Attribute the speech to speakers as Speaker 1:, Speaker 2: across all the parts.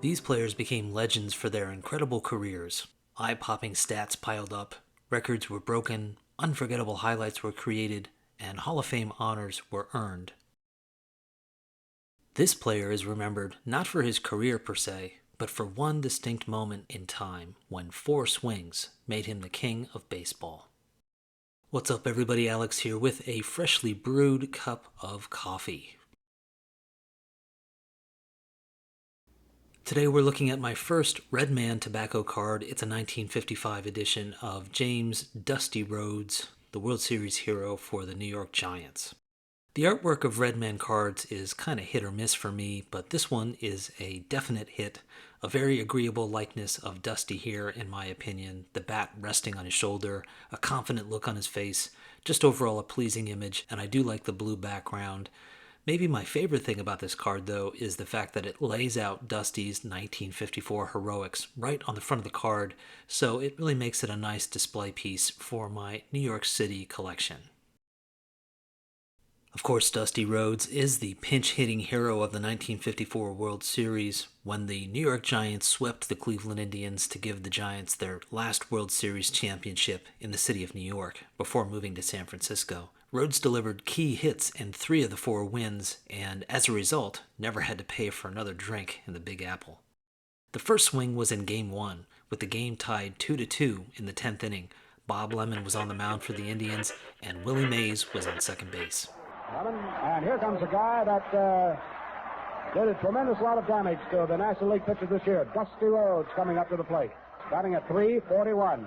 Speaker 1: These players became legends for their incredible careers. Eye-popping stats piled up, records were broken, unforgettable highlights were created, and Hall of Fame honors were earned. This player is remembered not for his career per se, but for one distinct moment in time when 4 swings made him the king of baseball. What's up, everybody? Alex here with a freshly brewed cup of coffee. Today we're looking at my first Red Man Tobacco card. It's a 1955 edition of James Dusty Rhodes, the World Series hero for the New York Giants. The artwork of Red Man cards is kind of hit or miss for me, but this one is a definite hit. A very agreeable likeness of Dusty here, in my opinion. The bat resting on his shoulder, a confident look on his face, just overall a pleasing image, and I do like the blue background. Maybe my favorite thing about this card, though, is the fact that it lays out Dusty's 1954 heroics right on the front of the card, so it really makes it a nice display piece for my New York City collection. Of course, Dusty Rhodes is the pinch-hitting hero of the 1954 World Series when the New York Giants swept the Cleveland Indians to give the Giants their last World Series championship in the city of New York before moving to San Francisco. Rhodes delivered key hits in 3 of the 4 wins, and as a result, never had to pay for another drink in the Big Apple. The first swing was in Game 1, with the game tied 2-2 in the 10th inning. Bob Lemon was on the mound for the Indians, and Willie Mays was on second base.
Speaker 2: And here comes a guy that did a tremendous lot of damage to the National League pitchers this year. Dusty Rhodes coming up to the plate, batting at .341.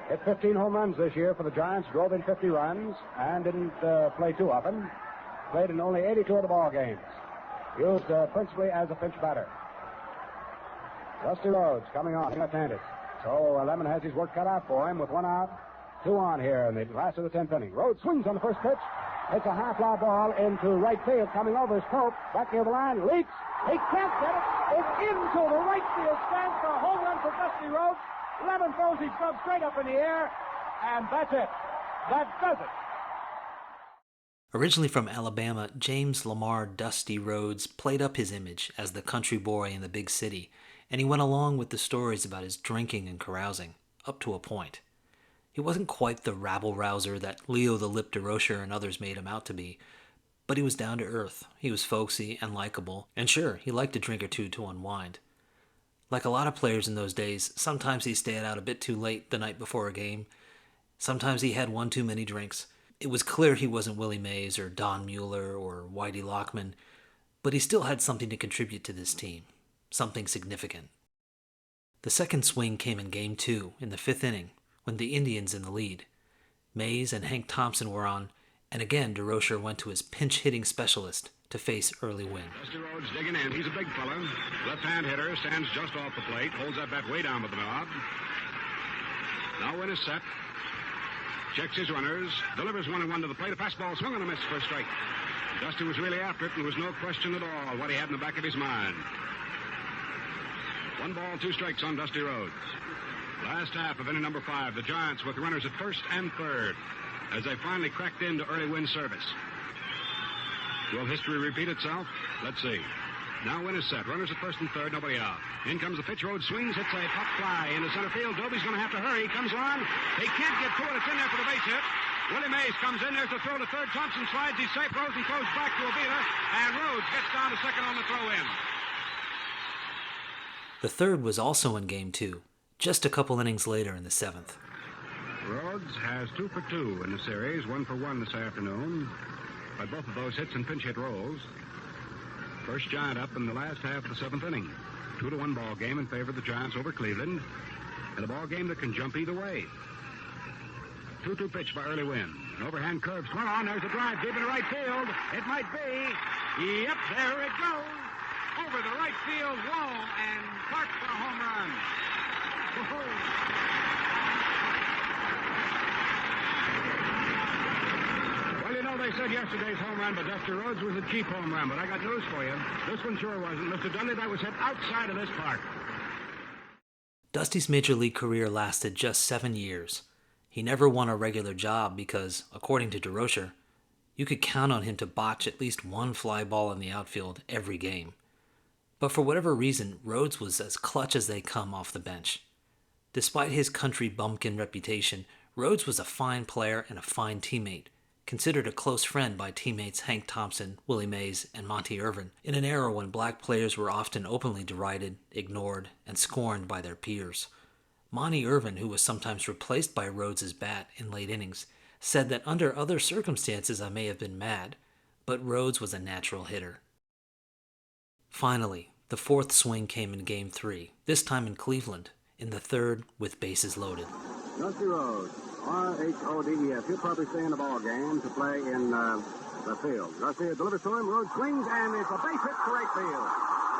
Speaker 2: Hit 15 home runs this year for the Giants, drove in 50 runs, and didn't play too often. Played in only 82 of the ball games. Used principally as a pinch batter. Dusty Rhodes coming on, left-handed. So Lemon has his work cut out for him with 1 out, 2 on here in the last of the 10th inning. Rhodes swings on the first pitch. It's a high-fly ball into right field, coming over his Pope, back near the line, leaps. He can't get it. It's into the right field stands for a home run for Dusty Rhodes. Lemon throws his glove straight up in the air, and that's it. That does it.
Speaker 1: Originally from Alabama, James Lamar Dusty Rhodes played up his image as the country boy in the big city, and he went along with the stories about his drinking and carousing, up to a point. He wasn't quite the rabble-rouser that Leo the Lip DeRocher and others made him out to be, but he was down to earth. He was folksy and likable, and sure, he liked a drink or two to unwind. Like a lot of players in those days, sometimes he stayed out a bit too late the night before a game. Sometimes he had one too many drinks. It was clear he wasn't Willie Mays or Don Mueller or Whitey Lockman, but he still had something to contribute to this team, something significant. The second swing came in Game 2 in the 5th inning, when the Indians in the lead. Mays and Hank Thompson were on, and again DeRocher went to his pinch-hitting specialist to face Early Wynn.
Speaker 3: Dusty Rhodes digging in. He's a big fella. Left-hand hitter, stands just off the plate, holds that bat way down with the knob. Now Wynn is set. Checks his runners, delivers 1-1 to the plate. A fastball swung and a miss for a strike. Dusty was really after it, and there was no question at all what he had in the back of his mind. 1 ball, 2 strikes on Dusty Rhodes. Last half of inning number 5, the Giants with runners at first and third as they finally cracked into Early Wynn's service. Will history repeat itself? Let's see. Now Wynn is set. Runners at first and third, nobody out. In comes the pitch. Rhodes swings, hits a pop fly into center field. Dobie's going to have to hurry. He comes on. He can't get to it. It's in there for the base hit. Willie Mays comes in. There's the throw to third. Thompson slides. He's safe. Rosen throws back to Avila. And Rhodes gets down to second on the throw-in.
Speaker 1: The third was also in Game 2, just a couple innings later in the 7th.
Speaker 3: Rhodes has 2 for 2 in the series, 1 for 1 this afternoon. By both of those hits and pinch hit rolls. First Giant up in the last half of the 7th inning. 2-1 ball game in favor of the Giants over Cleveland. And a ball game that can jump either way. 2-2 pitch by Early Wynn. An overhand curve swung on. There's a drive deep into right field. It might be. Yep, there it goes. Over the right field wall and parked for a home run. Well, you know, they said yesterday's home run by Dusty Rhodes was a cheap home run, but I got news for you. This one sure wasn't. Mr. Dudley, that was hit outside of this park.
Speaker 1: Dusty's major league career lasted just 7 years. He never won a regular job because, according to DeRocher, you could count on him to botch at least one fly ball in the outfield every game. But for whatever reason, Rhodes was as clutch as they come off the bench. Despite his country bumpkin reputation, Rhodes was a fine player and a fine teammate, considered a close friend by teammates Hank Thompson, Willie Mays, and Monty Irvin, in an era when black players were often openly derided, ignored, and scorned by their peers. Monty Irvin, who was sometimes replaced by Rhodes's bat in late innings, said that under other circumstances I may have been mad, but Rhodes was a natural hitter. Finally, the fourth swing came in Game 3, this time in Cleveland, in the third with bases loaded.
Speaker 2: Dusty Rhodes, R-H-O-D-E-S. He'll probably stay in the ball game to play in the field. Garcia delivers to him. Rhodes swings, and it's a base hit to right field.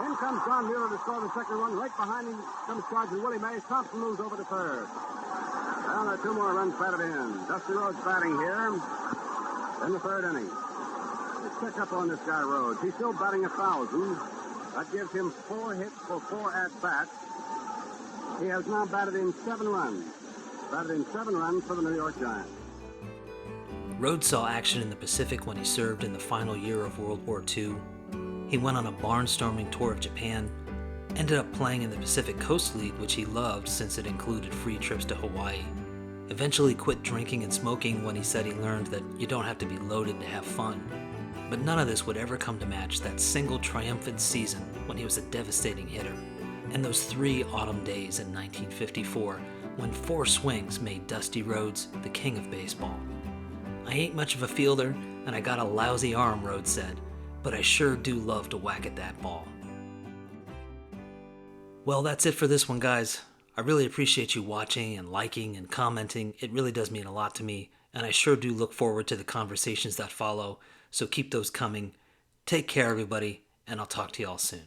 Speaker 2: In comes John Mueller to score the second run. Right behind him comes Sergeant Willie Mays. Thompson moves over to third. Well, there are 2 more runs batted in. Dusty Rhodes batting here in the third inning. Let's check up on this guy, Rhodes. He's still batting 1,000. That gives him 4 hits for 4 at-bats. He has now batted in 7 runs. Batted in 7 runs for the New York Giants.
Speaker 1: Rhodes saw action in the Pacific when he served in the final year of World War II. He went on a barnstorming tour of Japan, ended up playing in the Pacific Coast League, which he loved since it included free trips to Hawaii. Eventually quit drinking and smoking when he said he learned that you don't have to be loaded to have fun. But none of this would ever come to match that single triumphant season when he was a devastating hitter, and those 3 autumn days in 1954 when 4 swings made Dusty Rhodes the king of baseball. I ain't much of a fielder, and I got a lousy arm, Rhodes said, but I sure do love to whack at that ball. Well, that's it for this one, guys. I really appreciate you watching and liking and commenting. It really does mean a lot to me, and I sure do look forward to the conversations that follow, so keep those coming. Take care, everybody, and I'll talk to you all soon.